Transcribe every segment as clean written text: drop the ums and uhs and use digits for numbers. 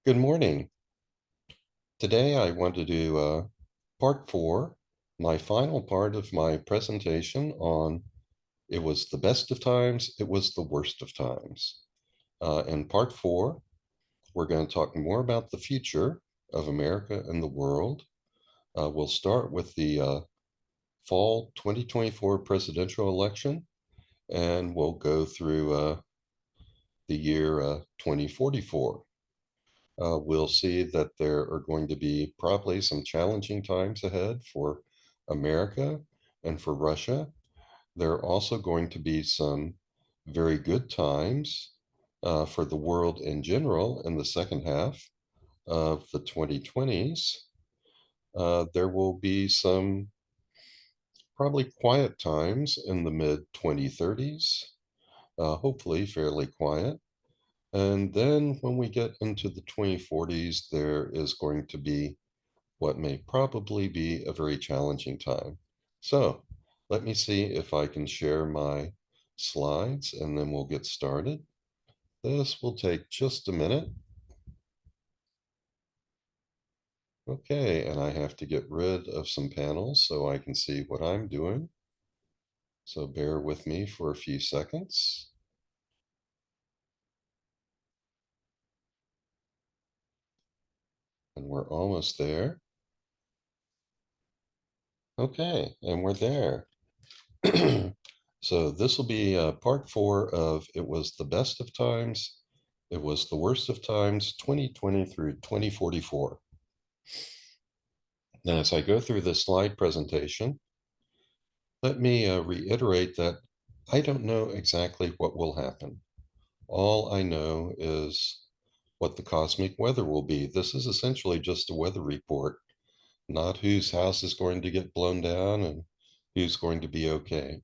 Good morning. Today I want to do part four, my final part of my presentation on it was the best of times, it was the worst of times. In part four, we're going to talk more about the future of America and the world. We'll start with the fall 2024 presidential election, and we'll go through the year 2044. We'll see that there are going to be probably some challenging times ahead for America and for Russia. There are also going to be some very good times for the world in general in the second half of the 2020s. There will be some probably quiet times in the mid 2030s, hopefully fairly quiet. And then when we get into the 2040s, there is going to be what may probably be a very challenging time. So let me see if I can share my slides and then we'll get started. This will take just a minute. Okay, and I have to get rid of some panels so I can see what I'm doing. So bear with me for a few seconds. And we're almost there. Okay, and we're there. So this will be part four of It Was the Best of Times, It Was the Worst of Times, 2020 through 2044. Now, as I go through this slide presentation, let me reiterate that I don't know exactly what will happen. All I know is what the cosmic weather will be. This is essentially just a weather report, not whose house is going to get blown down and who's going to be okay.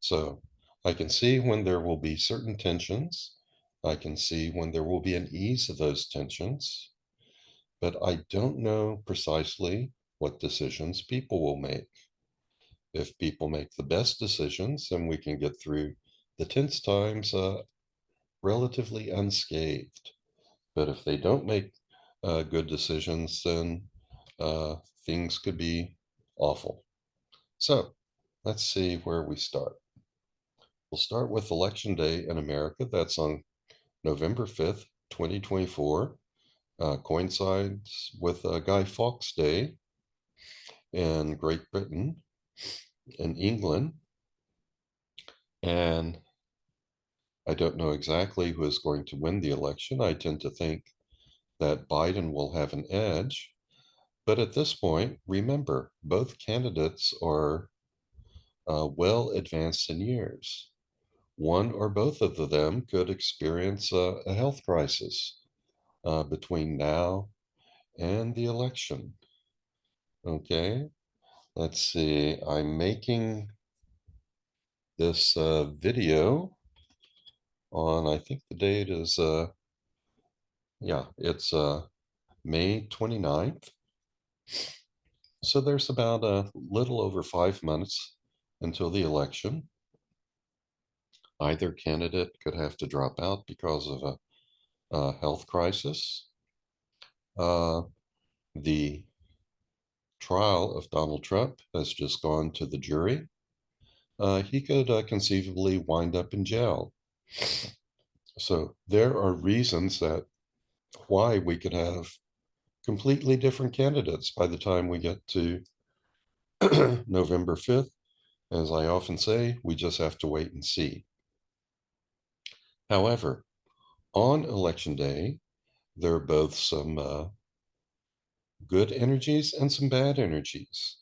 So I can see when there will be certain tensions. I can see when there will be an ease of those tensions, but I don't know precisely what decisions people will make. If people make the best decisions, then we can get through the tense times relatively unscathed. But if they don't make good decisions, then things could be awful. So let's see where we start. We'll start with Election Day in America. That's on November 5th, 2024. Coincides with Guy Fawkes Day in Great Britain, in England. And I don't know exactly who is going to win the election. I tend to think that Biden will have an edge. But at this point, remember, both candidates are well advanced in years. One or both of them could experience a health crisis between now and the election. Okay, let's see. I'm making this video on, I think the date is, yeah, it's May 29th. So there's about a little over 5 months until the election. Either candidate could have to drop out because of a health crisis. The trial of Donald Trump has just gone to the jury. He could conceivably wind up in jail. So there are reasons that why we could have completely different candidates by the time we get to November 5th. As I often say, we just have to wait and see. However, on election day, there are both some good energies and some bad energies.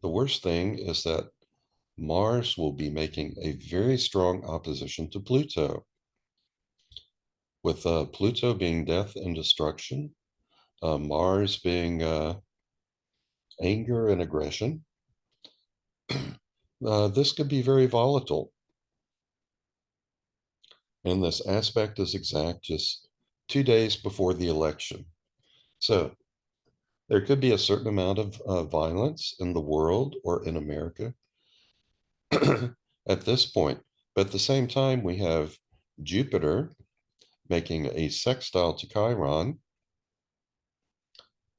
The worst thing is that Mars will be making a very strong opposition to Pluto. With Pluto being death and destruction, Mars being anger and aggression, this could be very volatile. And this aspect is exact just 2 days before the election. So there could be a certain amount of violence in the world or in America at this point. But at the same time, we have Jupiter making a sextile to Chiron,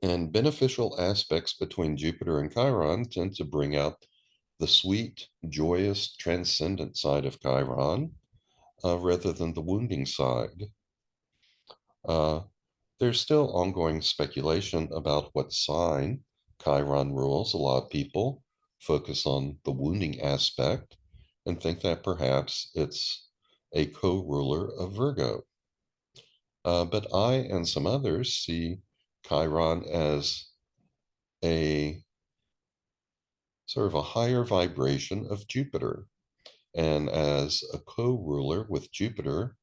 And beneficial aspects between Jupiter and Chiron tend to bring out the sweet, joyous, transcendent side of Chiron rather than the wounding side. Uh, there's still ongoing speculation about what sign Chiron rules. A lot of people focus on the wounding aspect and think that perhaps it's a co-ruler of Virgo. But I and some others see Chiron as a sort of a higher vibration of Jupiter and as a co-ruler with Jupiter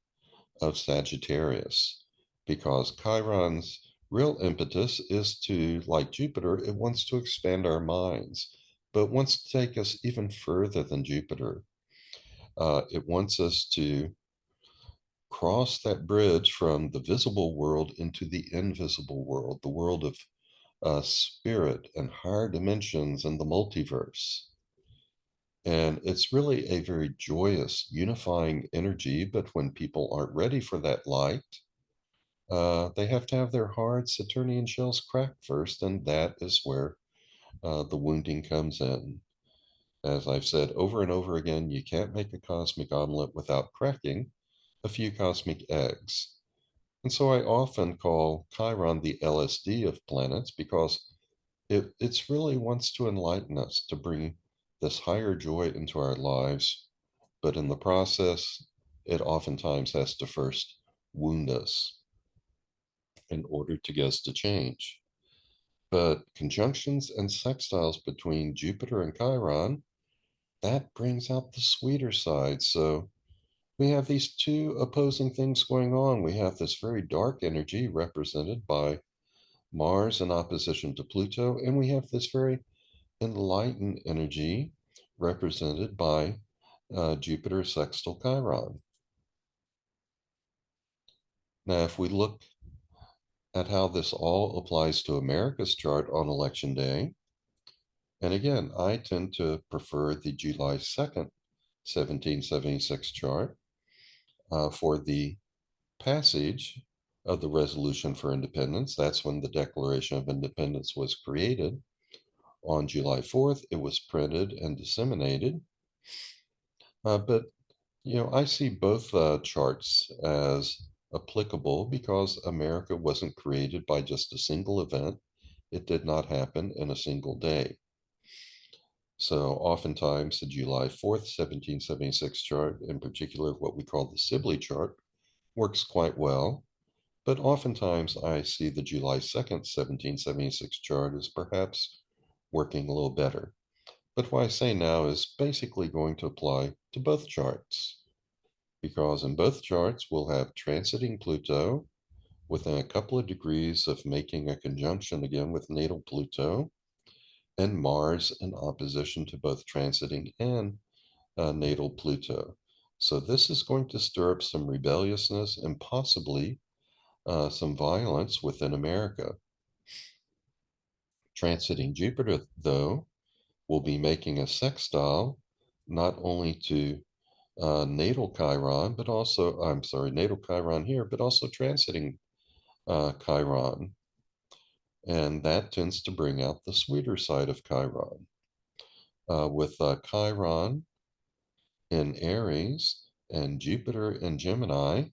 of Sagittarius, because Chiron's real impetus is to, like Jupiter, it wants to expand our minds, but wants to take us even further than Jupiter. It wants us to cross that bridge from the visible world into the invisible world, the world of spirit and higher dimensions and the multiverse. And it's really a very joyous, unifying energy. But when people aren't ready for that light, they have to have their hard Saturnian shells cracked first. And that is where the wounding comes in. As I've said over and over again, you can't make a cosmic omelet without cracking a few cosmic eggs. And so I often call Chiron the LSD of planets because it's really wants to enlighten us to bring this higher joy into our lives, but in the process, it oftentimes has to first wound us in order to get us to change. But conjunctions and sextiles between Jupiter and Chiron, that brings out the sweeter side. So we have these two opposing things going on. We have this very dark energy represented by Mars in opposition to Pluto, and we have this very enlightened energy represented by Jupiter sextile Chiron. Now, if we look at how this all applies to America's chart on election day, and again, I tend to prefer the July 2nd, 1776 chart for the passage of the Resolution for Independence. That's when the Declaration of Independence was created. On July 4th, it was printed and disseminated. But I see both charts as applicable because America wasn't created by just a single event. It did not happen in a single day. So oftentimes the July 4th, 1776 chart, in particular what we call the Sibley chart, works quite well. But oftentimes I see the July 2nd, 1776 chart as perhaps working a little better. But what I say now is basically going to apply to both charts, because in both charts we'll have transiting Pluto within a couple of degrees of making a conjunction again with natal Pluto, and Mars in opposition to both transiting and natal Pluto. So this is going to stir up some rebelliousness and possibly some violence within America. Transiting Jupiter, though, will be making a sextile not only to natal Chiron, but also, I'm sorry, natal Chiron here, but also transiting Chiron. And that tends to bring out the sweeter side of Chiron. With Chiron in Aries and Jupiter in Gemini,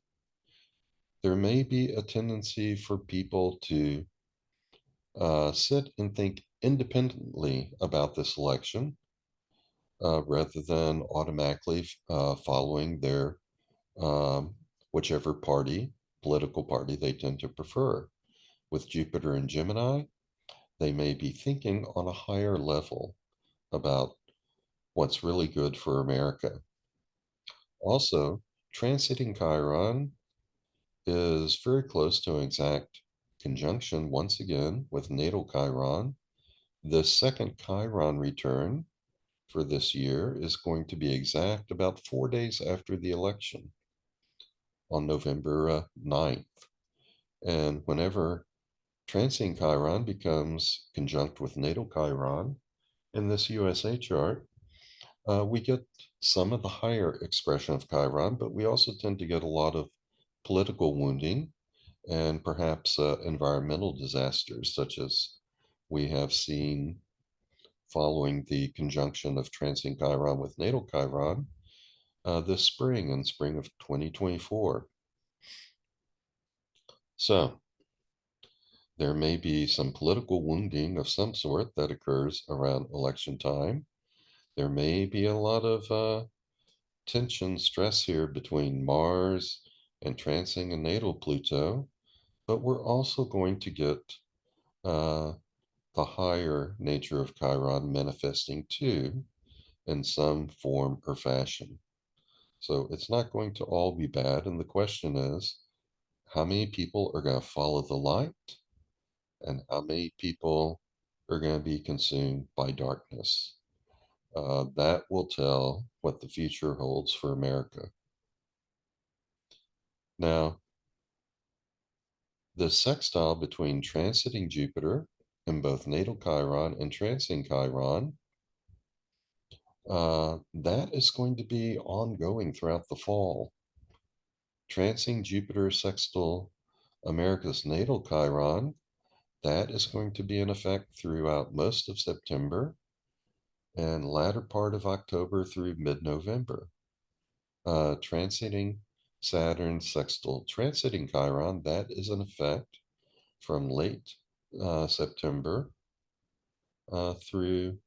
there may be a tendency for people to sit and think independently about this election rather than automatically following their whichever political party they tend to prefer. With Jupiter and Gemini, they may be thinking on a higher level about what's really good for America. Also, transiting Chiron is very close to an exact conjunction once again with natal Chiron. The second Chiron return for this year is going to be exact about 4 days after the election on November 9th. And whenever transiting Chiron becomes conjunct with natal Chiron in this USA chart, we get some of the higher expression of Chiron, but we also tend to get a lot of political wounding and perhaps environmental disasters such as we have seen following the conjunction of transient Chiron with natal Chiron this spring in spring of 2024. So there may be some political wounding of some sort that occurs around election time. There may be a lot of tension, stress here between Mars and transing and natal Pluto, but we're also going to get uh, the higher nature of Chiron manifesting too in some form or fashion. So it's not going to all be bad. And the question is, how many people are going to follow the light and how many people are going to be consumed by darkness? That will tell what the future holds for America. Now, the sextile between transiting Jupiter in both natal Chiron and transing Chiron, that is going to be ongoing throughout the fall. Transing Jupiter sextile America's natal Chiron, that is going to be in effect throughout most of September and latter part of October through mid-November. Transiting Saturn sextile transiting Chiron, that is in effect from late September through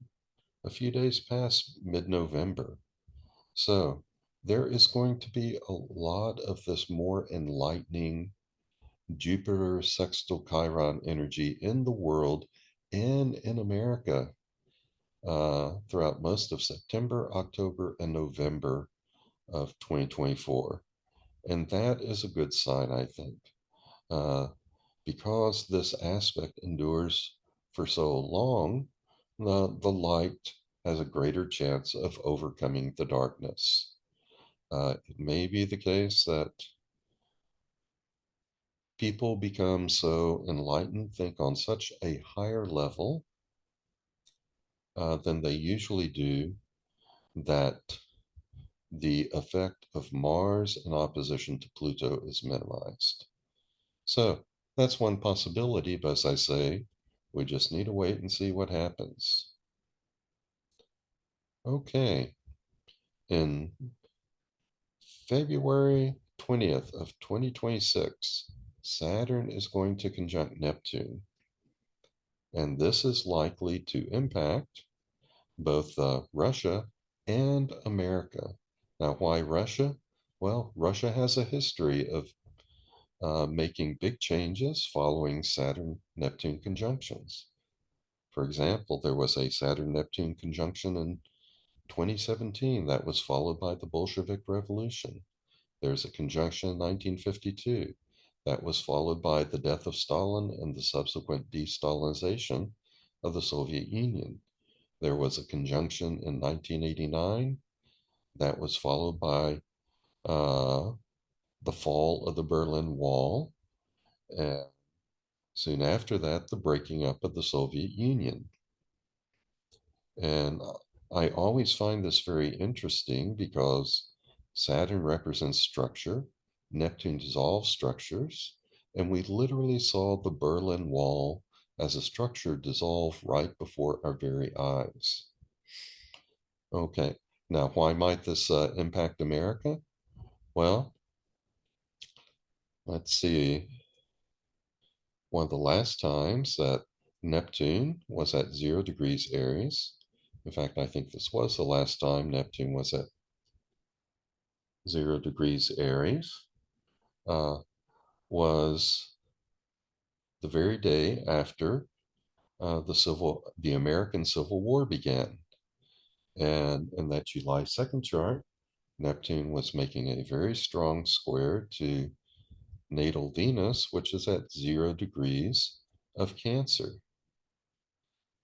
a few days past mid-November. So there is going to be a lot of this more enlightening Jupiter sextile Chiron energy in the world and in America throughout most of September, October, and November of 2024. And that is a good sign, I think, uh, because this aspect endures for so long, the light has a greater chance of overcoming the darkness. It may be the case that people become so enlightened, think on such a higher level than they usually do, that the effect of Mars in opposition to Pluto is minimized. So that's one possibility, but as I say, we just need to wait and see what happens. Okay, in February 20th of 2026, Saturn is going to conjunct Neptune, and this is likely to impact both Russia and America. Now, why Russia? Well, Russia has a history of making big changes following Saturn Neptune conjunctions. For example, there was a Saturn Neptune conjunction in 2017 that was followed by the Bolshevik Revolution. There's a conjunction in 1952 that was followed by the death of Stalin and the subsequent de-Stalinization of the Soviet Union. There was a conjunction in 1989 that was followed by uh, the fall of the Berlin Wall, and soon after that, the breaking up of the Soviet Union. And I always find this very interesting because Saturn represents structure, Neptune dissolves structures, and we literally saw the Berlin Wall as a structure dissolve right before our very eyes. Okay, now why might this impact America? Well, let's see. One of the last times that Neptune was at 0 degrees Aries, in fact, I think this was the last time Neptune was at 0 degrees Aries, uh, was the very day after the American Civil War began. And in that July 2nd chart, Neptune was making a very strong square to natal Venus, which is at 0 degrees of Cancer.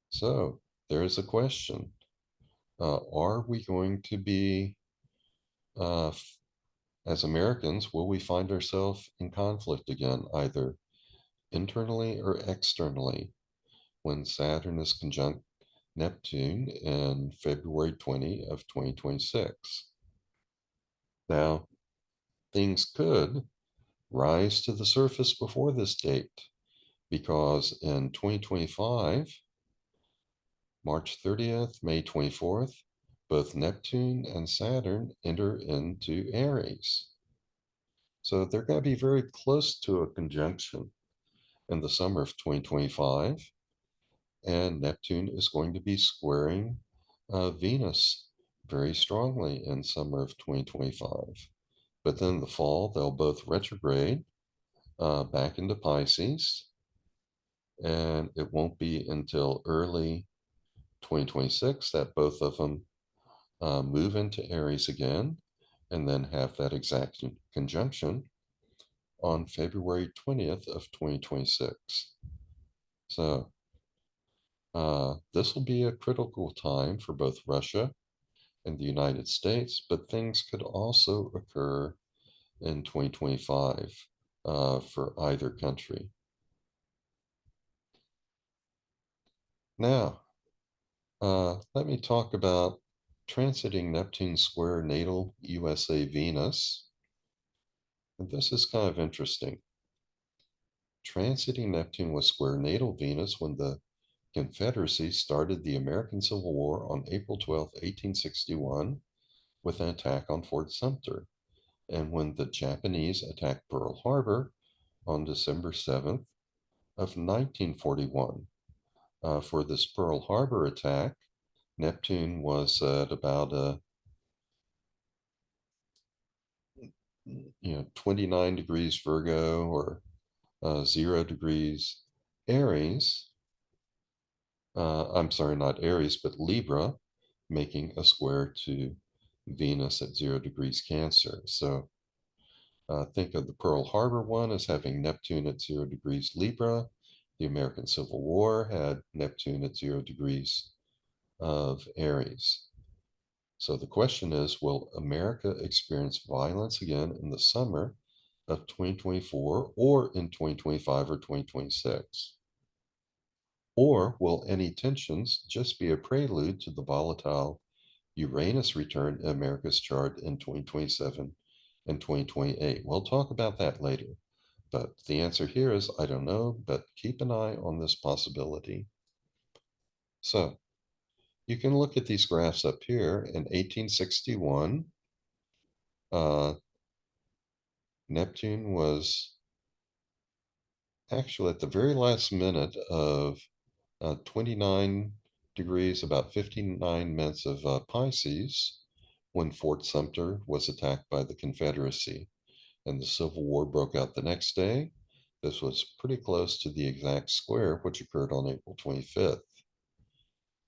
So there is a question. Are we going to be, as Americans, will we find ourselves in conflict again, either internally or externally, when Saturn is conjunct Neptune in February 20 of 2026? Now, things could rise to the surface before this date, because in 2025, March 30th, May 24th, both Neptune and Saturn enter into Aries. So they're going to be very close to a conjunction in the summer of 2025, and Neptune is going to be squaring Venus very strongly in summer of 2025. But then in the fall, they'll both retrograde back into Pisces, and it won't be until early 2026 that both of them move into Aries again, and then have that exact conjunction on February 20th of 2026. So this will be a critical time for both Russia and the United States, but things could also occur in 2025 for either country. Now, let me talk about transiting Neptune square natal USA Venus. And this is kind of interesting. Transiting Neptune was square natal Venus when the Confederacy started the American Civil War on April 12, 1861, with an attack on Fort Sumter, and when the Japanese attacked Pearl Harbor on December 7th of 1941. For this Pearl Harbor attack, Neptune was at about 29 degrees Virgo, or 0 degrees Aries. I'm sorry, not Aries, but Libra, making a square to Venus at 0 degrees Cancer. So think of the Pearl Harbor one as having Neptune at 0 degrees Libra. The American Civil War had Neptune at 0 degrees of Aries. So the question is, will America experience violence again in the summer of 2024, or in 2025 or 2026? Or will any tensions just be a prelude to the volatile Uranus return in America's chart in 2027 and 2028? We'll talk about that later. But the answer here is I don't know, but keep an eye on this possibility. So you can look at these graphs up here. In 1861, Neptune was actually at the very last minute of 29 degrees, about 59 minutes of Pisces, when Fort Sumter was attacked by the Confederacy, and the Civil War broke out the next day. This was pretty close to the exact square, which occurred on April 25th.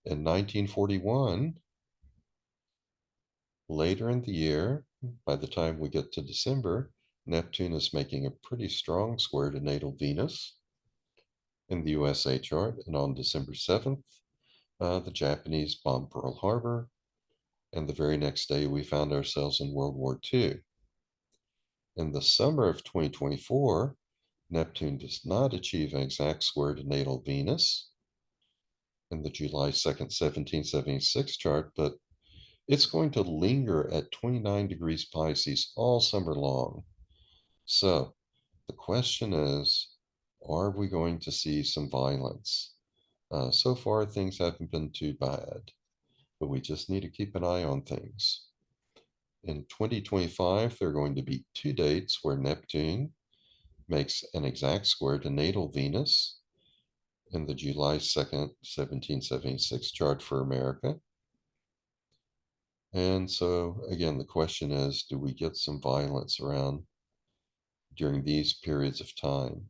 In 1941, later in the year, by the time we get to December, Neptune is making a pretty strong square to natal Venus in the USA chart, and on December 7th, the Japanese bombed Pearl Harbor, and the very next day we found ourselves in World War II. In the summer of 2024, Neptune does not achieve an exact square to natal Venus in the July 2nd, 1776 chart, but it's going to linger at 29 degrees Pisces all summer long. So the question is, are we going to see some violence? So far, things haven't been too bad, but we just need to keep an eye on things. In 2025, there are going to be 2 dates where Neptune makes an exact square to natal Venus in the July 2nd, 1776 chart for America. And so, again, the question is, do we get some violence around during these periods of time?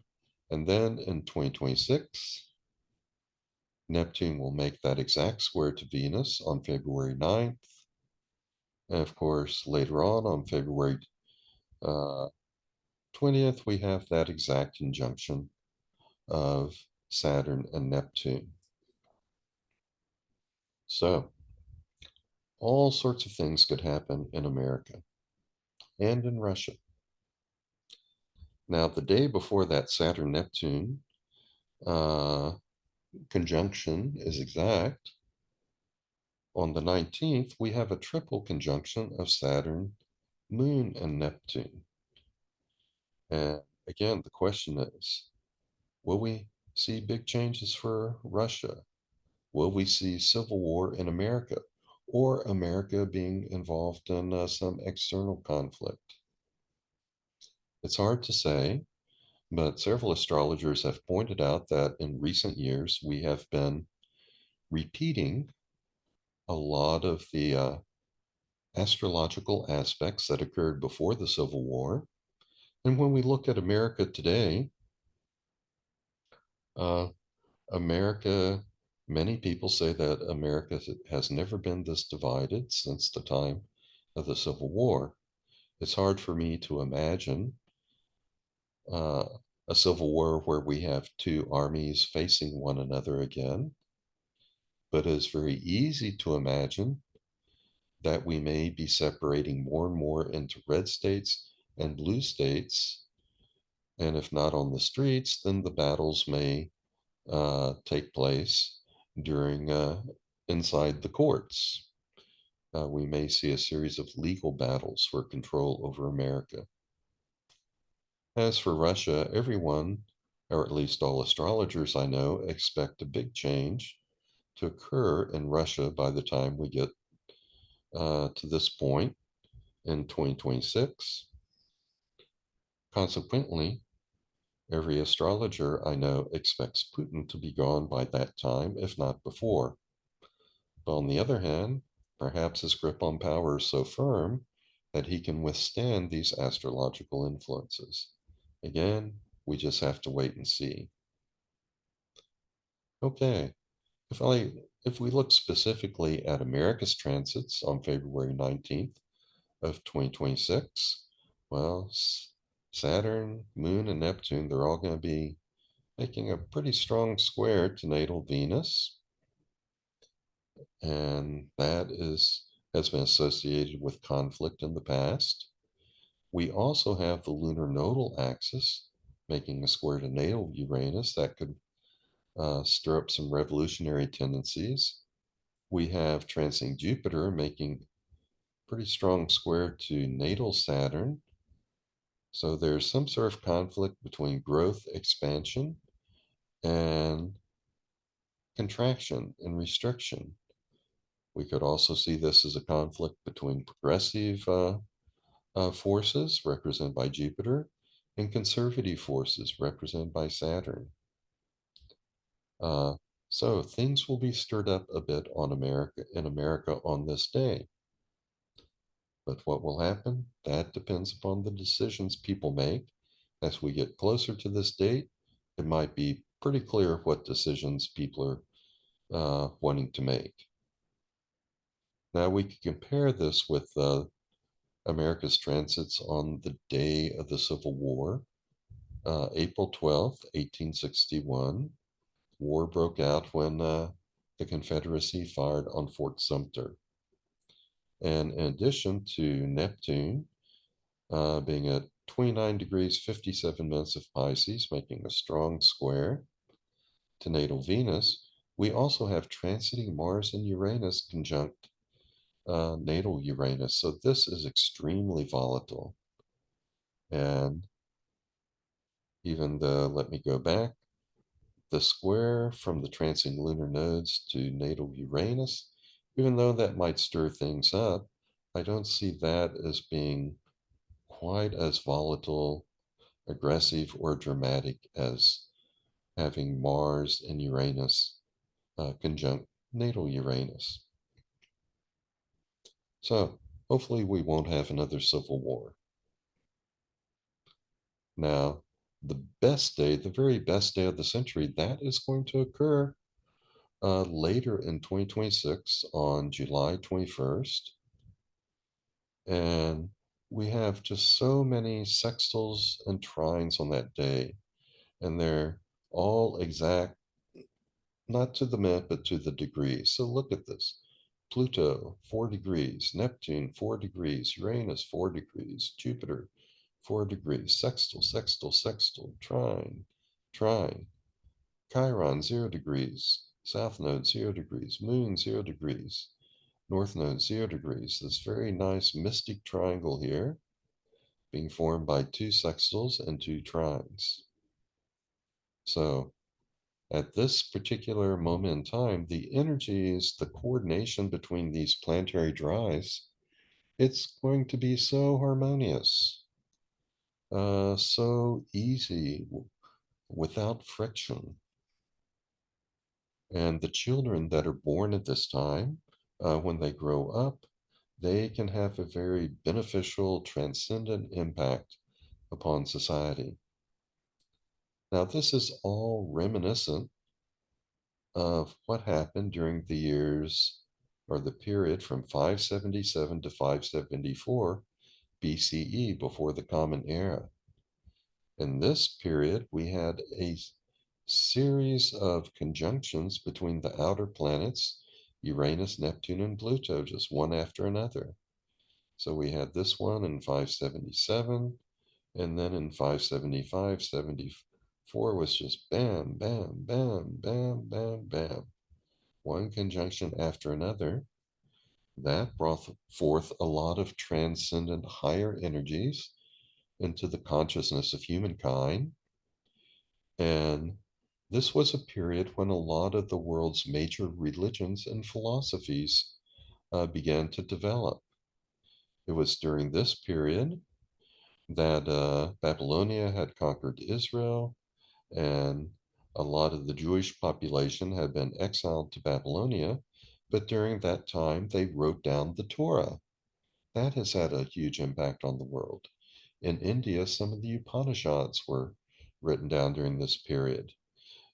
And then in 2026, Neptune will make that exact square to Venus on February 9th. And of course, later on February 20th, we have that exact conjunction of Saturn and Neptune. So all sorts of things could happen in America and in Russia. Now, the day before that Saturn-Neptune conjunction is exact, on the 19th, we have a triple conjunction of Saturn, Moon, and Neptune. And again, the question is, will we see big changes for Russia? Will we see civil war in America or America being involved in some external conflict? It's hard to say, but several astrologers have pointed out that in recent years we have been repeating a lot of the astrological aspects that occurred before the Civil War. And when we look at America today, uh, America, many people say that America has never been this divided since the time of the Civil War. It's hard for me to imagine uh, a civil war where we have two armies facing one another again, but it's very easy to imagine that we may be separating more and more into red states and blue states. And if not on the streets, then the battles may take place during inside the courts. We may see a series of legal battles for control over America. As for Russia, everyone, or at least all astrologers I know, expect a big change to occur in Russia by the time we get to this point in 2026. Consequently, every astrologer I know expects Putin to be gone by that time, if not before. But on the other hand, perhaps his grip on power is so firm that he can withstand these astrological influences. Again, we just have to wait and see. Okay, if we look specifically at America's transits on February 19th of 2026, well, Saturn, Moon, and Neptune, they're all going to be making a pretty strong square to natal Venus, and that has been associated with conflict in the past. We also have the lunar nodal axis making a square to natal Uranus that could stir up some revolutionary tendencies. We have transiting Jupiter making pretty strong square to natal Saturn. So there's some sort of conflict between growth, expansion, and contraction and restriction. We could also see this as a conflict between progressive forces represented by Jupiter and conservative forces represented by Saturn. Uh, so things will be stirred up a bit on America in America on this day. But what will happen? That depends upon the decisions people make. As we get closer to this date, it might be pretty clear what decisions people are wanting to make. Now we can compare this with America's transits on the day of the Civil War, April 12th, 1861. War broke out when the Confederacy fired on Fort Sumter. And in addition to Neptune being at 29 degrees 57 minutes of Pisces, making a strong square to natal Venus, we also have transiting Mars and Uranus conjunct natal Uranus. So this is extremely volatile. And even let me go back, the square from the transiting lunar nodes to natal Uranus, even though that might stir things up, I don't see that as being quite as volatile, aggressive, or dramatic as having Mars and Uranus conjunct natal Uranus. So hopefully we won't have another civil war. Now, the best day, the very best day of the century, that is going to occur later in 2026 on July 21st. And we have just so many sextiles and trines on that day. And they're all exact, not to the minute, but to the degree. So look at this. Pluto, 4 degrees. Neptune, 4 degrees. Uranus, 4 degrees. Jupiter, 4 degrees. Sextile, sextile, sextile. Trine, trine. Chiron, 0 degrees. South node, 0 degrees. Moon, 0 degrees. North node, 0 degrees. This very nice mystic triangle here. being formed by two sextiles and two trines. So at this particular moment in time, the energies, the coordination between these planetary drives, it's going to be so harmonious, so easy, without friction. And the children that are born at this time, when they grow up, they can have a very beneficial, transcendent impact upon society. Now, this is all reminiscent of what happened during the years or the period from 577 to 574 BCE, before the Common Era. In this period, we had a series of conjunctions between the outer planets, Uranus, Neptune, and Pluto, just one after another. So we had this one in 577, and then in 575, 74 was just bam, bam, bam, bam, bam, bam. One conjunction after another. That brought forth a lot of transcendent higher energies into the consciousness of humankind. And this was a period when a lot of the world's major religions and philosophies began to develop. It was during this period that Babylonia had conquered Israel, and a lot of the Jewish population had been exiled to Babylonia. But during that time, they wrote down the Torah. That has had a huge impact on the world. In India, some of the Upanishads were written down during this period.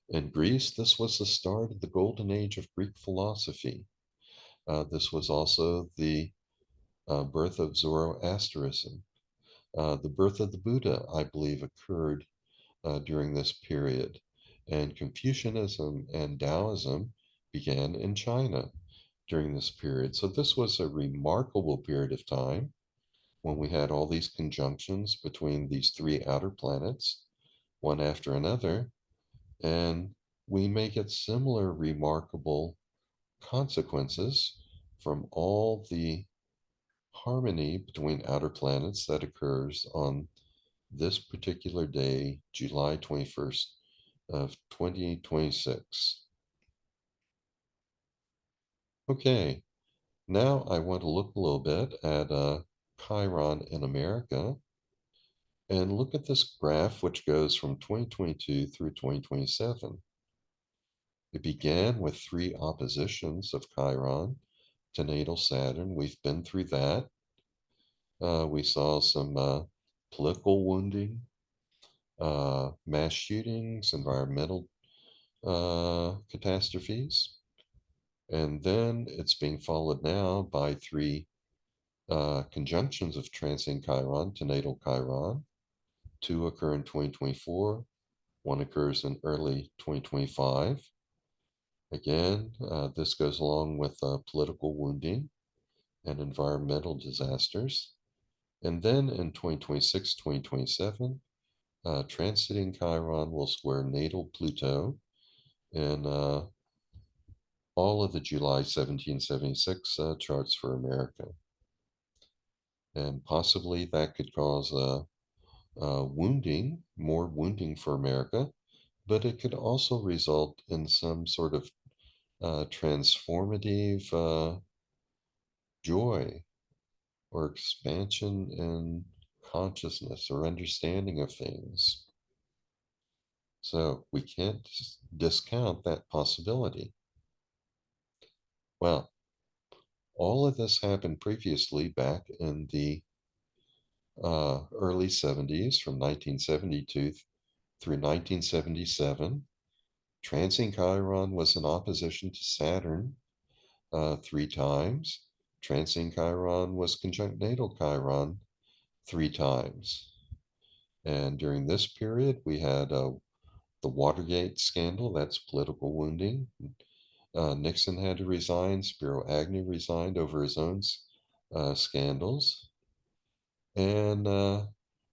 In Greece, this was the start of the golden age of Greek philosophy. This was also the birth of Zoroastrianism. The birth of the Buddha, I believe, occurred during this period. And Confucianism and Taoism began in China during this period. So this was a remarkable period of time when we had all these conjunctions between these three outer planets, one after another, and we may get similar remarkable consequences from all the harmony between outer planets that occurs on this particular day, July 21st of 2026. Okay, now I want to look a little bit at Chiron in America and look at this graph which goes from 2022 through 2027. It began with three oppositions of Chiron to natal Saturn. We've been through that. We saw some political wounding, mass shootings, environmental catastrophes. And then it's being followed now by three conjunctions of transing Chiron to natal Chiron. Two occur in 2024, one occurs in early 2025. Again, this goes along with political wounding and environmental disasters. And then in 2026, 2027, transiting Chiron will square natal Pluto in all of the July 1776 charts for America. And possibly that could cause wounding, more wounding for America, but it could also result in some sort of transformative joy or expansion in consciousness or understanding of things. So we can't discount that possibility. Well, all of this happened previously back in the early 70s, from 1972 through 1977. Transing Chiron was in opposition to Saturn three times. Transing Chiron was conjunct natal Chiron three times. And during this period, we had the Watergate scandal, that's political wounding. Nixon had to resign. Spiro Agnew resigned over his own scandals. And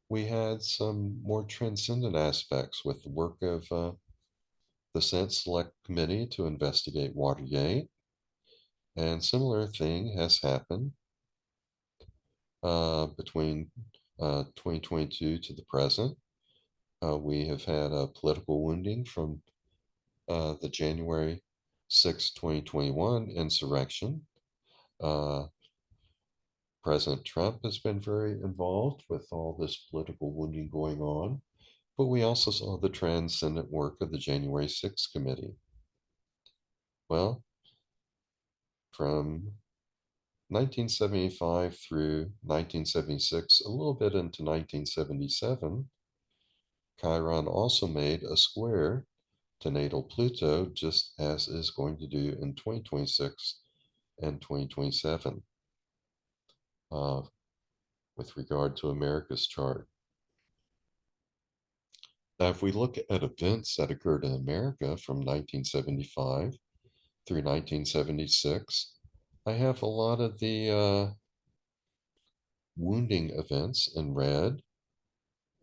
we had some more transcendent aspects with the work of the Senate Select Committee to investigate Watergate. And similar thing has happened between 2022 to the present. We have had a political wounding from the January 6, 2021 insurrection. Uh, President Trump has been very involved with all this political wounding going on, but we also saw the transcendent work of the January 6th committee. Well, from 1975 through 1976, a little bit into 1977, Chiron also made a square to natal Pluto, just as is going to do in 2026 and 2027 uh, with regard to America's chart. Now, if we look at events that occurred in America from 1975 through 1976, I have a lot of the wounding events in red,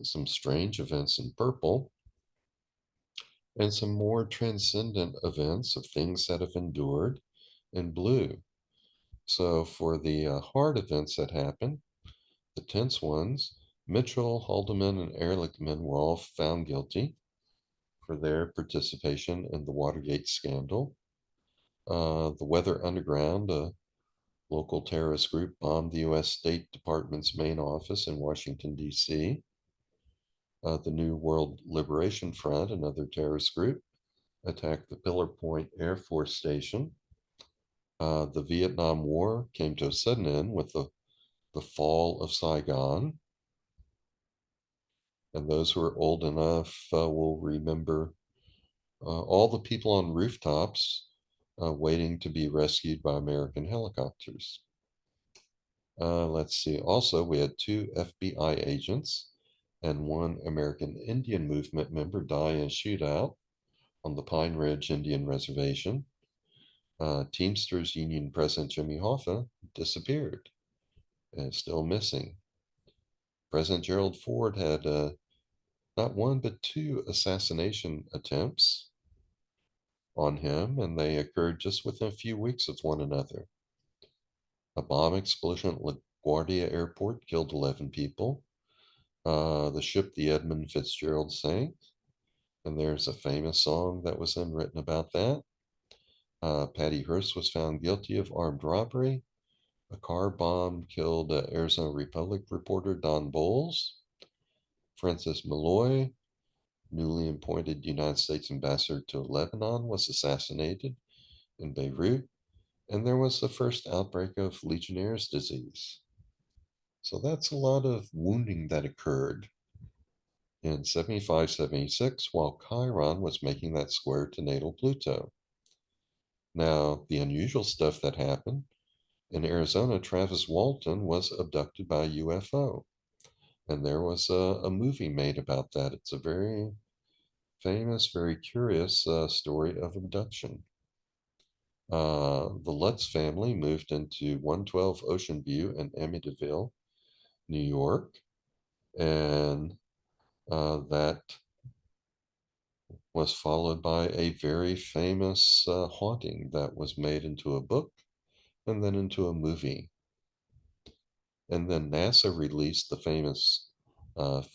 some strange events in purple, and some more transcendent events of things that have endured in blue. So for the hard events that happened, the tense ones, Mitchell, Haldeman, and Ehrlichman were all found guilty for their participation in the Watergate scandal. The Weather Underground, a local terrorist group, bombed the U.S. State Department's main office in Washington, D.C. The New World Liberation Front, another terrorist group, attacked the Pillar Point Air Force Station. The Vietnam War came to a sudden end with the fall of Saigon. And those who are old enough will remember all the people on rooftops waiting to be rescued by American helicopters. Let's see. Also, we had two FBI agents and one American Indian Movement member die in a shootout on the Pine Ridge Indian Reservation. Teamsters Union President Jimmy Hoffa disappeared and is still missing. President Gerald Ford had not one but two assassination attempts on him, and they occurred just within a few weeks of one another. A bomb explosion at LaGuardia Airport killed 11 people. The ship, the Edmund Fitzgerald, sank, and there's a famous song that was then written about that. Patty Hearst was found guilty of armed robbery. A car bomb killed Arizona Republic reporter Don Bowles. Francis Malloy, newly appointed United States ambassador to Lebanon, was assassinated in Beirut. And there was the first outbreak of Legionnaire's disease. So that's a lot of wounding that occurred in 75-76 while Chiron was making that square to natal Pluto. Now, the unusual stuff that happened in Arizona, Travis Walton was abducted by a UFO. And there was a movie made about that. It's a very famous, very curious story of abduction. The Lutz family moved into 112 Ocean View in Amityville, New York, and that was followed by a very famous haunting that was made into a book and then into a movie. And then NASA released the famous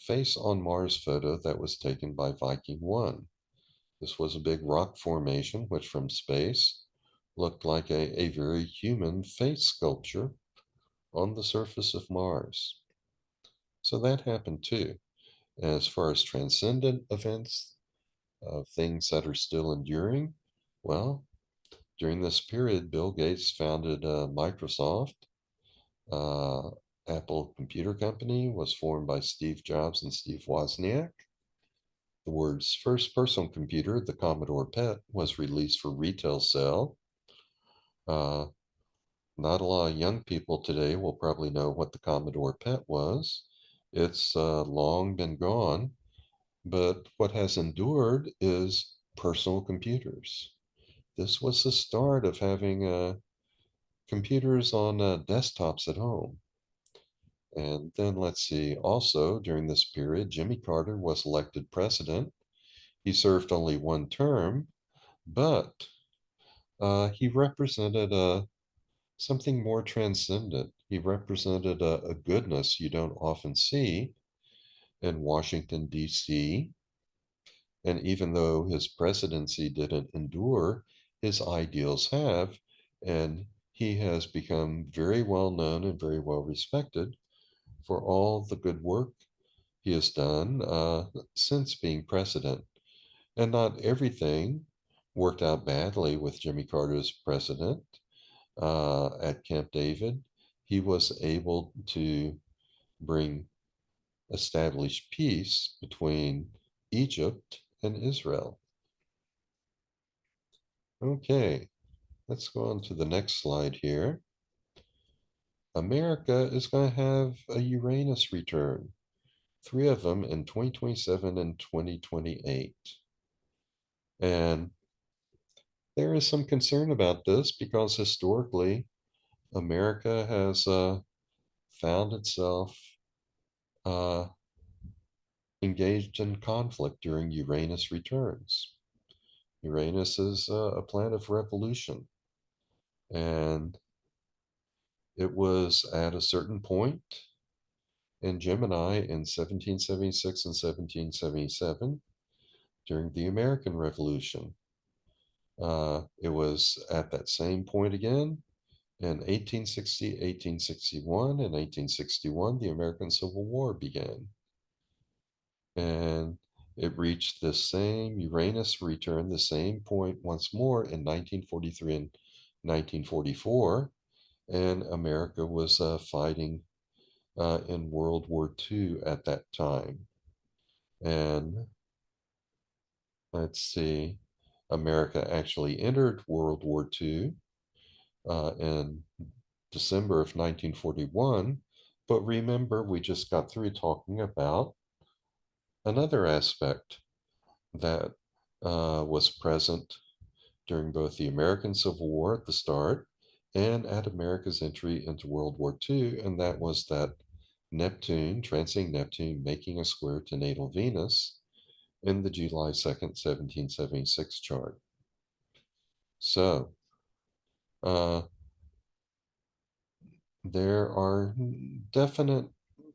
Face on Mars photo that was taken by Viking 1. This was a big rock formation, which from space looked like a very human face sculpture on the surface of Mars. So that happened too. As far as transcendent events, things that are still enduring, well, during this period, Bill Gates founded Microsoft. Uh, Apple Computer Company was formed by Steve Jobs and Steve Wozniak. The world's first personal computer, the Commodore PET, was released for retail sale. Uh, Not a lot of young people today will probably know what the Commodore PET was. It's long been gone, but what has endured is personal computers. This was the start of having computers on desktops at home. And then let's see, also during this period, Jimmy Carter was elected president. He served only one term, but he represented something more transcendent. He represented a goodness you don't often see in Washington, D.C. And even though his presidency didn't endure, his ideals have, and he has become very well known and very well respected for all the good work he has done since being president. And not everything worked out badly with Jimmy Carter's president at Camp David. He was able to bring establish peace between Egypt and Israel. Okay, let's go on to the next slide here. America is going to have a Uranus return, three of them in 2027 and 2028. And there is some concern about this because historically, America has found itself uh, engaged in conflict during Uranus returns. Uranus is a planet of revolution, and it was at a certain point in Gemini in 1776 and 1777 during the American Revolution. It was at that same point again in 1860, 1861, and 1861, the American Civil War began. And it reached the same Uranus return, the same point once more in 1943 and 1944. And America was fighting in World War II at that time. And let's see, America actually entered World War II in December of 1941. But remember, we just got through talking about another aspect that was present during both the American Civil War at the start and at America's entry into World War II, and that was that Neptune, transiting Neptune, making a square to natal Venus in the July 2nd, 1776 chart. So uh, there are definite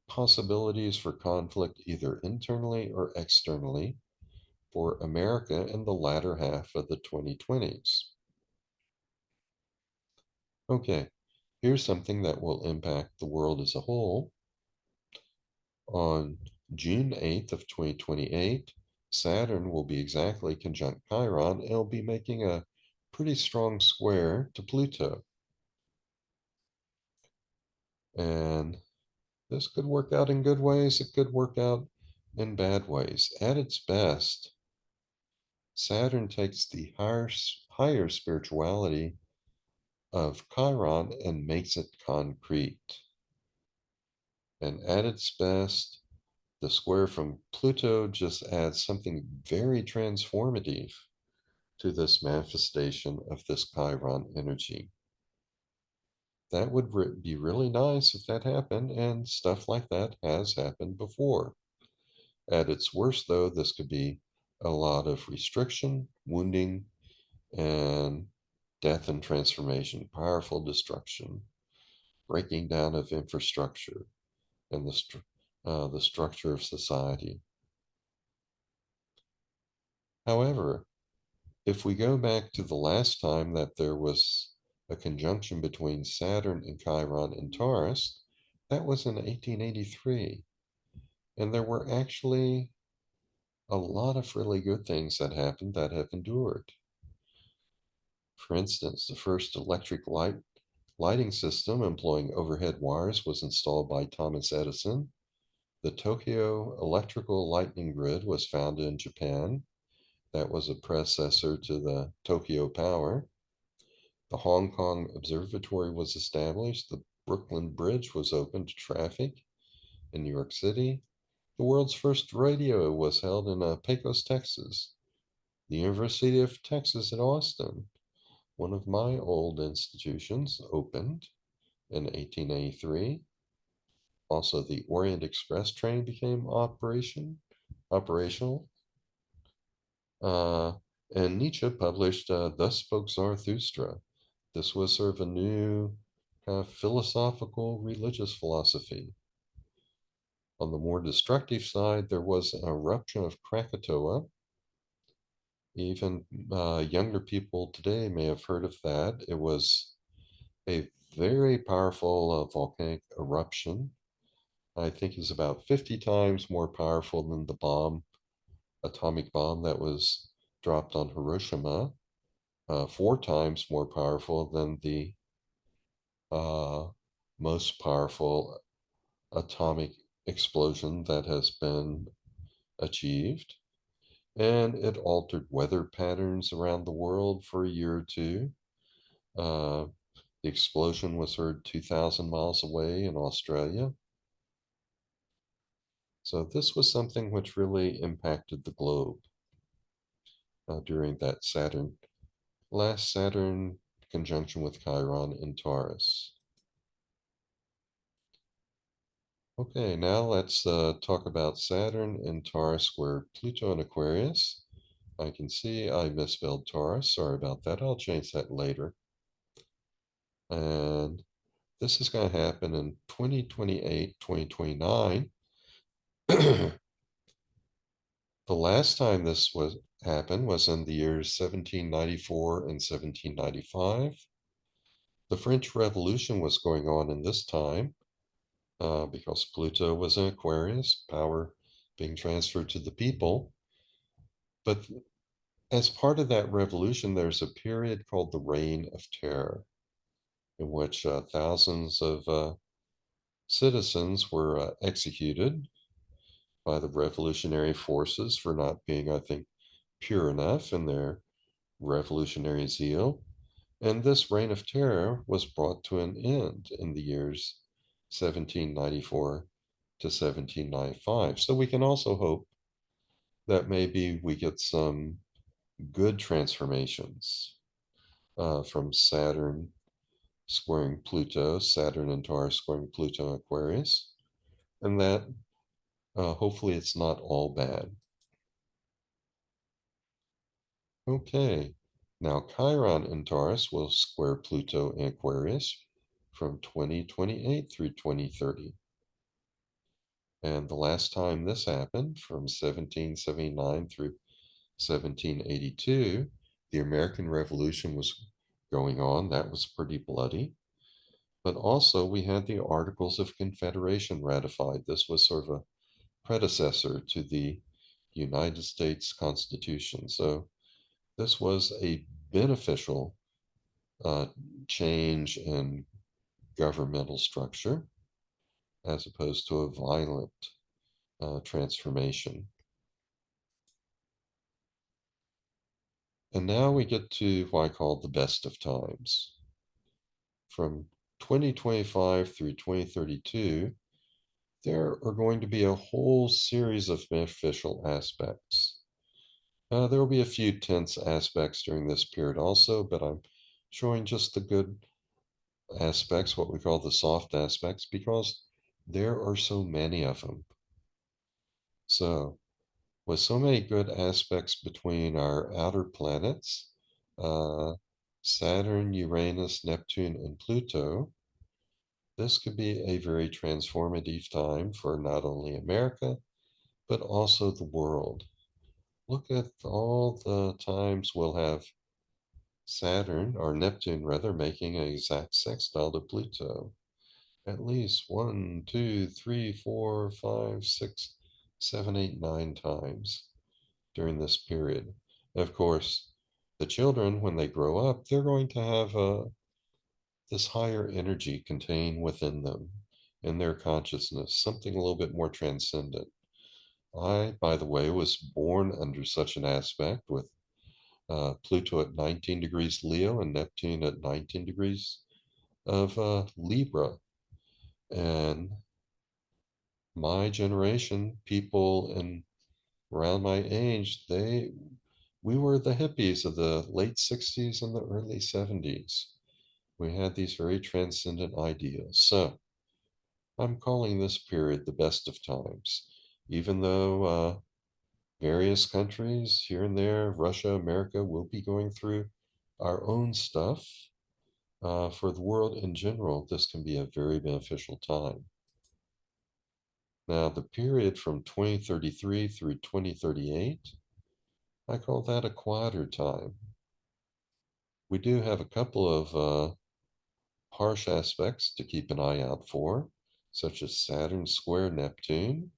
possibilities for conflict either internally or externally for America in the latter half of the 2020s. Okay, here's something that will impact the world as a whole. On June 8th of 2028, Saturn will be exactly conjunct Chiron and it'll be making a pretty strong square to Pluto. And this could work out in good ways, it could work out in bad ways. At its best, Saturn takes the higher spirituality of Chiron and makes it concrete. And at its best, the square from Pluto just adds something very transformative to this manifestation of this Chiron energy. That would be really nice if that happened, and stuff like that has happened before. At its worst, though, this could be a lot of restriction, wounding, and death and transformation, powerful destruction, breaking down of infrastructure and the structure of society. However, if we go back to the last time that there was a conjunction between Saturn and Chiron in Taurus, that was in 1883. And there were actually a lot of really good things that happened that have endured. For instance, the first electric lighting system employing overhead wires was installed by Thomas Edison. The Tokyo Electrical Lightning Grid was founded in Japan. That was a predecessor to the Tokyo Power. The Hong Kong Observatory was established. The Brooklyn Bridge was opened to traffic in New York City. The world's first radio was held in Pecos, Texas. The University of Texas at Austin, one of my old institutions, opened in 1883. Also, the Orient Express train became operational. And Nietzsche published Thus Spoke Zarathustra. This was sort of a new philosophical religious philosophy. On the more destructive side, there was an eruption of Krakatoa. Even younger people today may have heard of that. It was a very powerful volcanic eruption. I think is about 50 times more powerful than the atomic bomb that was dropped on Hiroshima, 4 times more powerful than the uh, most powerful atomic explosion that has been achieved. And it altered weather patterns around the world for a year or two. Uh, the explosion was heard 2,000 miles away in Australia. So this was something which really impacted the globe during that last Saturn conjunction with Chiron in Taurus. Okay, now let's talk about Saturn in Taurus where Pluto in Aquarius. I can see I misspelled Taurus. Sorry about that. I'll change that later. And this is going to happen in 2028, 2029. The last time this was happened was in the years 1794 and 1795. The French Revolution was going on in this time because Pluto was in Aquarius, power being transferred to the people. But as part of that revolution, there's a period called the Reign of Terror, in which thousands of citizens were executed by the revolutionary forces for not being, I think, pure enough in their revolutionary zeal. And this reign of terror was brought to an end in the years 1794 to 1795. So we can also hope that maybe we get some good transformations from Saturn squaring Pluto, Saturn and Taurus squaring Pluto Aquarius, and that hopefully it's not all bad. Okay, now Chiron in Taurus will square Pluto in Aquarius from 2028 through 2030. And the last time this happened, from 1779 through 1782, the American Revolution was going on. That was pretty bloody. But also, we had the Articles of Confederation ratified. This was sort of a predecessor to the United States Constitution. So, this was a beneficial uh, change in governmental structure as opposed to a violent transformation. And now we get to what I call the best of times. From 2025 through 2032, there are going to be a whole series of beneficial aspects. There will be a few tense aspects during this period also, but I'm showing just the good aspects, what we call the soft aspects, because there are so many of them. So, with so many good aspects between our outer planets, uh, Saturn, Uranus, Neptune, and Pluto, this could be a very transformative time for not only America, but also the world. Look at all the times we'll have Saturn, or Neptune rather, making an exact sextile to Pluto. At least 1, 2, 3, 4, 5, 6, 7, 8, 9 times during this period. Of course, the children, when they grow up, they're going to have this higher energy contained within them in their consciousness, something a little bit more transcendent. I, by the way, was born under such an aspect with Pluto at 19 degrees Leo and Neptune at 19 degrees of Libra. And my generation, people in around my age, we were the hippies of the late 60s and the early 70s. We had these very transcendent ideas. So I'm calling this period the best of times, even though various countries here and there, Russia, America, will be going through our own stuff. For the world in general, this can be a very beneficial time. Now, the period from 2033 through 2038, I call that a quieter time. We do have a couple of harsh aspects to keep an eye out for, such as Saturn square Neptune,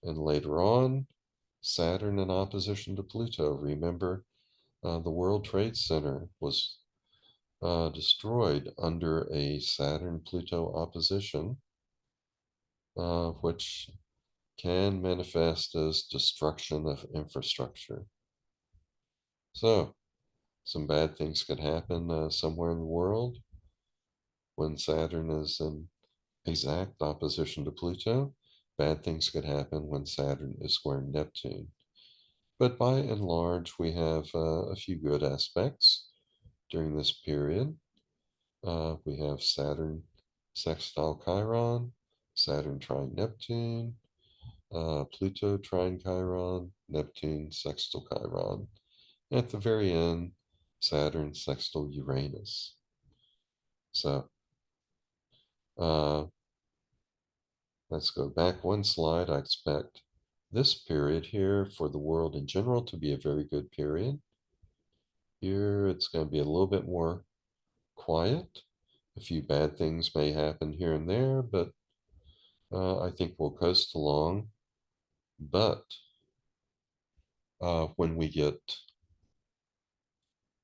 and later on, Saturn in opposition to Pluto. Remember, the World Trade Center was destroyed under a Saturn Pluto opposition, which can manifest as destruction of infrastructure. So, some bad things could happen somewhere in the world when Saturn is in exact opposition to Pluto. Bad things could happen when Saturn is square Neptune. But by and large, we have a few good aspects during this period. We have Saturn sextile Chiron, Saturn trine Neptune, Pluto trine Chiron, Neptune sextile Chiron. And at the very end, Saturn sextile Uranus. So let's go back one slide. I expect this period here for the world in general to be a very good period. Here it's going to be a little bit more quiet. A few bad things may happen here and there, but I think we'll coast along. But when we get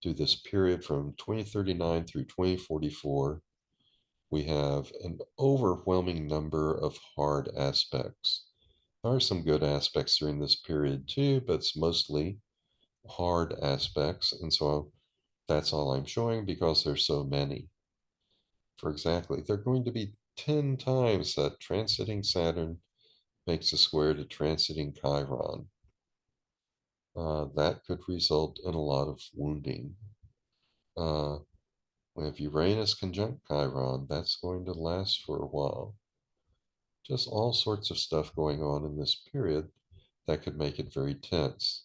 to this period from 2039 through 2044, we have an overwhelming number of hard aspects. There are some good aspects during this period too, but it's mostly hard aspects. And so that's all I'm showing because there's so many. For exactly, they're going to be 10 times that transiting Saturn makes a square to transiting Chiron. That could result in a lot of wounding. Uh, if Uranus conjunct Chiron, that's going to last for a while. Just all sorts of stuff going on in this period that could make it very tense.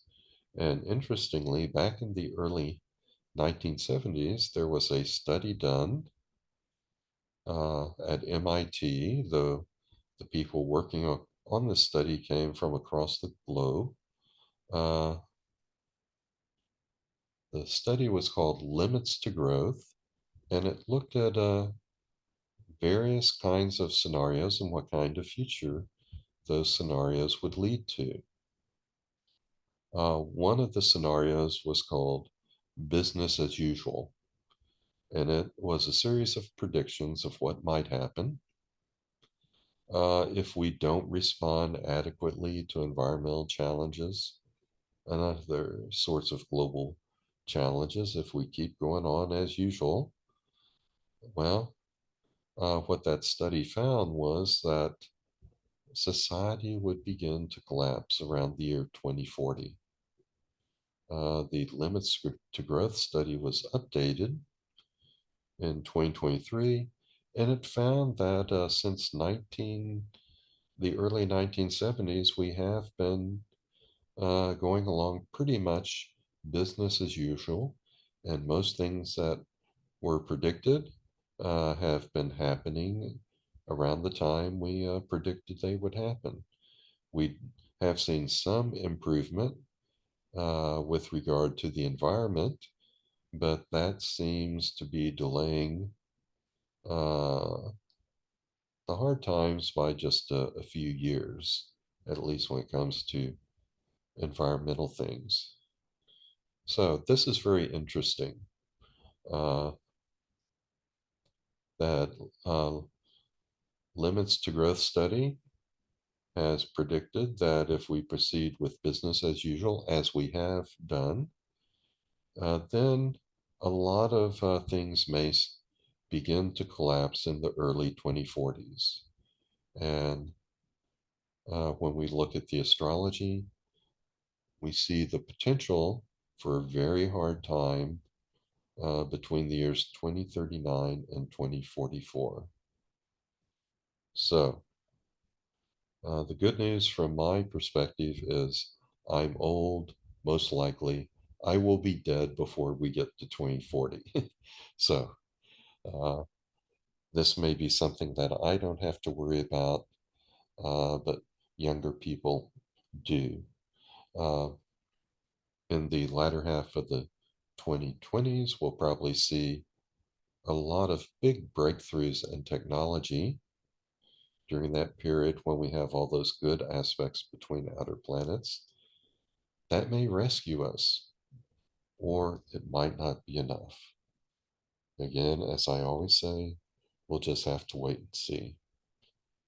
And interestingly, back in the early 1970s, there was a study done at MIT. The people working on this study came from across the globe. Uh, the study was called Limits to Growth, and it looked at various kinds of scenarios and what kind of future those scenarios would lead to. One of the scenarios was called business as usual, and it was a series of predictions of what might happen if we don't respond adequately to environmental challenges and other sorts of global challenges. If we keep going on as usual, well, what that study found was that society would begin to collapse around the year 2040. The Limits to Growth study was updated in 2023, and it found that since the early 1970s, we have been going along pretty much business as usual, and most things that were predicted have been happening around the time we predicted they would happen. We have seen some improvement with regard to the environment, but that seems to be delaying uh, the hard times by just a few years, at least when it comes to environmental things. So this is very interesting uh, that Limits to Growth study has predicted that if we proceed with business as usual, as we have done, then a lot of things may begin to collapse in the early 2040s. And when we look at the astrology, we see the potential for a very hard time between the years 2039 and 2044. So, the good news from my perspective is I'm old, most likely. I will be dead before we get to 2040. So, Uh, this may be something that I don't have to worry about, but younger people do. Uh, in the latter half of the 2020s, we'll probably see a lot of big breakthroughs in technology during that period when we have all those good aspects between outer planets. That may rescue us, or it might not be enough. Again, as I always say, we'll just have to wait and see.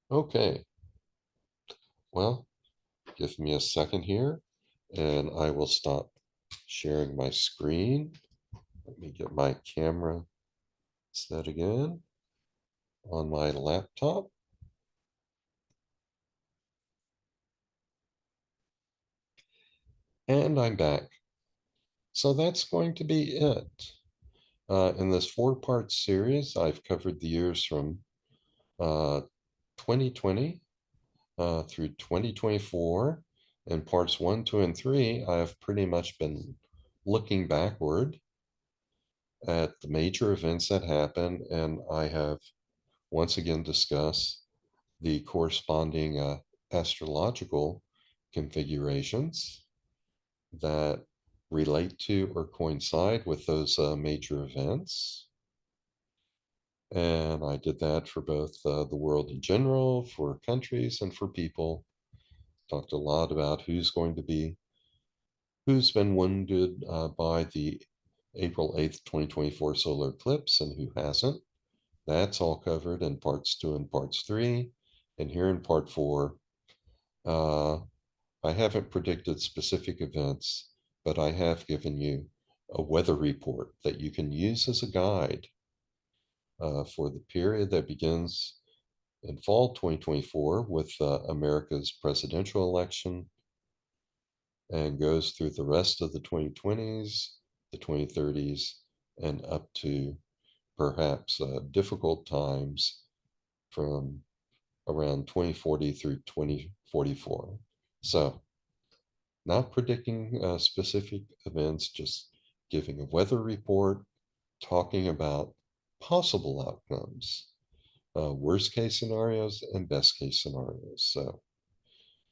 Okay, well, give me a second here and I will stop sharing my screen. Let me get my camera set again on my laptop. And I'm back. So that's going to be it. In this four-part series, I've covered the years from 2020 through 2024. In parts one, two, and three, I've pretty much been looking backward at the major events that happened, and I have once again discussed the corresponding astrological configurations that relate to or coincide with those major events. And I did that for both the world in general, for countries, and for people. Talked a lot about who's been wounded by the April 8th, 2024 solar eclipse and who hasn't. That's all covered in parts two and parts three. And here in part four, uh, I haven't predicted specific events, but I have given you a weather report that you can use as a guide for the period that begins in fall 2024 with America's presidential election and goes through the rest of the 2020s, the 2030s, and up to perhaps difficult times from around 2040 through 2044. So, not predicting specific events, just giving a weather report, talking about possible outcomes, worst case scenarios and best case scenarios. So,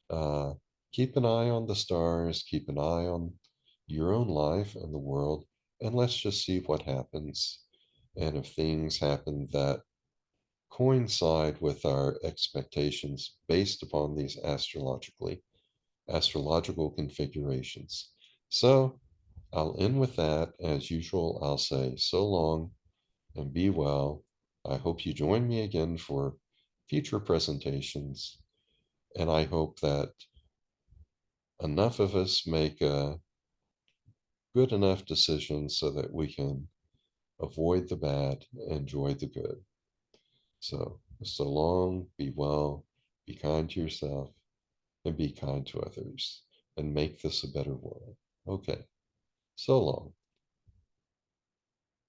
uh, keep an eye on the stars, keep an eye on your own life and the world, and let's just see what happens. And if things happen that coincide with our expectations based upon these astrological configurations. So I'll end with that. As usual, I'll say so long and be well. I hope you join me again for future presentations. And I hope that enough of us make a good enough decision so that we can avoid the bad, enjoy the good. So long, be well, be kind to yourself, and be kind to others, and make this a better world. Okay, so long.